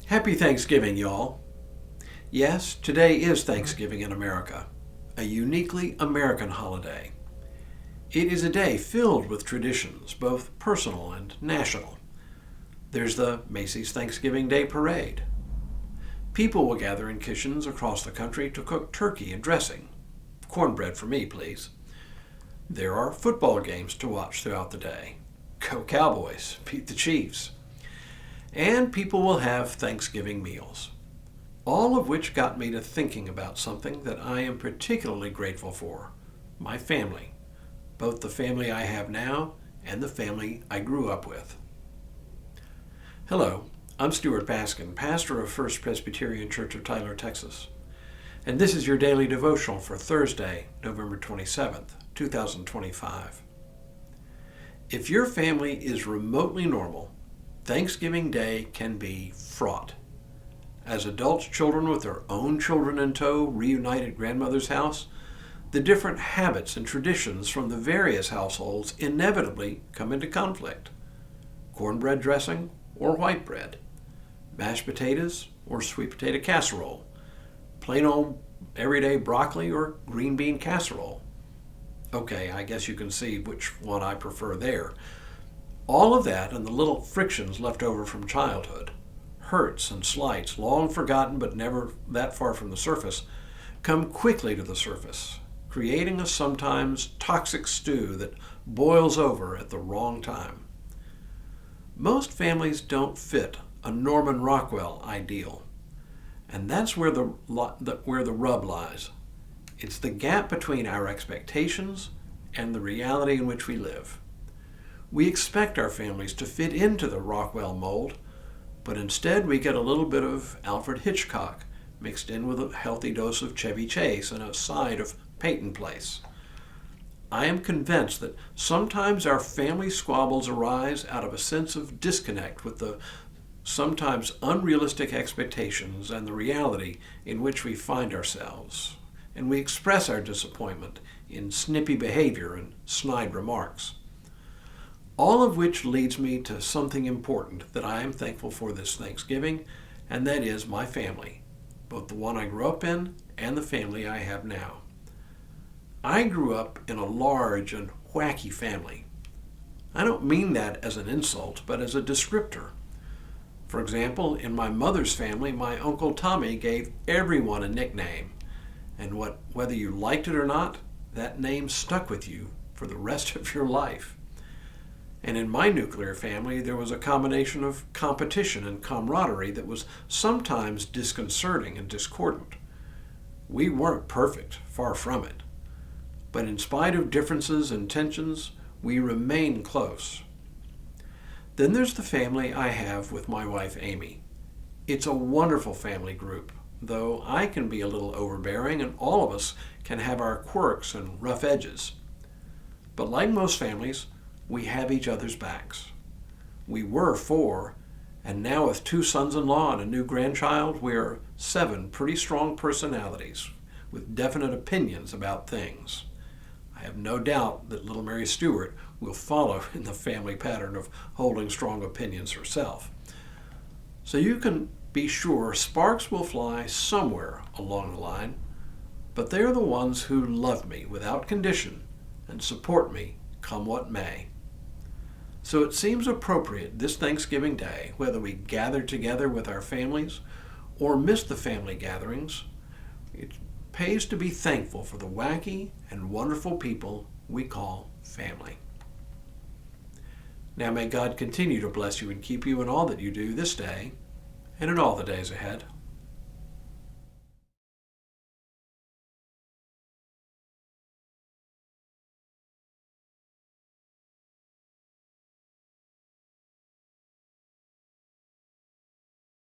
Happy Thanksgiving, y'all. Yes, today is Thanksgiving in America, a uniquely American holiday. It is a day filled with traditions, both personal and national. There's the Macy's Thanksgiving Day Parade. People will gather in kitchens across the country to cook turkey and dressing. Cornbread for me, please. There are football games to watch throughout the day. Go Cowboys, beat the Chiefs. And people will have Thanksgiving meals. All of which got me to thinking about something that I am particularly grateful for, my family, both the family I have now and the family I grew up with. Hello, I'm Stuart Baskin, pastor of First Presbyterian Church of Tyler, Texas, and this is your daily devotional for Thursday, November 27th, 2025. If your family is remotely normal, Thanksgiving Day can be fraught. As adults, children with their own children in tow reunite at grandmother's house, the different habits and traditions from the various households inevitably come into conflict. Cornbread dressing or white bread, mashed potatoes or sweet potato casserole, plain old everyday broccoli or green bean casserole. Okay, I guess you can see which one I prefer there. All of that and the little frictions left over from childhood, hurts and slights long forgotten but never that far from the surface, come quickly to the surface, creating a sometimes toxic stew that boils over at the wrong time. Most families don't fit a Norman Rockwell ideal, and that's where the rub lies. It's the gap between our expectations and the reality in which we live. We expect our families to fit into the Rockwell mold, but instead we get a little bit of Alfred Hitchcock mixed in with a healthy dose of Chevy Chase and a side of Peyton Place. I am convinced that sometimes our family squabbles arise out of a sense of disconnect with the sometimes unrealistic expectations and the reality in which we find ourselves, and we express our disappointment in snippy behavior and snide remarks. All of which leads me to something important that I am thankful for this Thanksgiving, and that is my family, both the one I grew up in and the family I have now. I grew up in a large and wacky family. I don't mean that as an insult, but as a descriptor. For example, in my mother's family, my Uncle Tommy gave everyone a nickname, and whether you liked it or not, that name stuck with you for the rest of your life. And in my nuclear family, there was a combination of competition and camaraderie that was sometimes disconcerting and discordant. We weren't perfect, far from it. But in spite of differences and tensions, we remained close. Then there's the family I have with my wife, Amy. It's a wonderful family group, though I can be a little overbearing and all of us can have our quirks and rough edges. But like most families, we have each other's backs. We were 4, and now with 2 sons-in-law and a new grandchild, we are 7 pretty strong personalities with definite opinions about things. I have no doubt that little Mary Stewart will follow in the family pattern of holding strong opinions herself. So you can be sure sparks will fly somewhere along the line, but they are the ones who love me without condition and support me come what may. So it seems appropriate this Thanksgiving Day, whether we gather together with our families or miss the family gatherings, it pays to be thankful for the wacky and wonderful people we call family. Now may God continue to bless you and keep you in all that you do this day and in all the days ahead.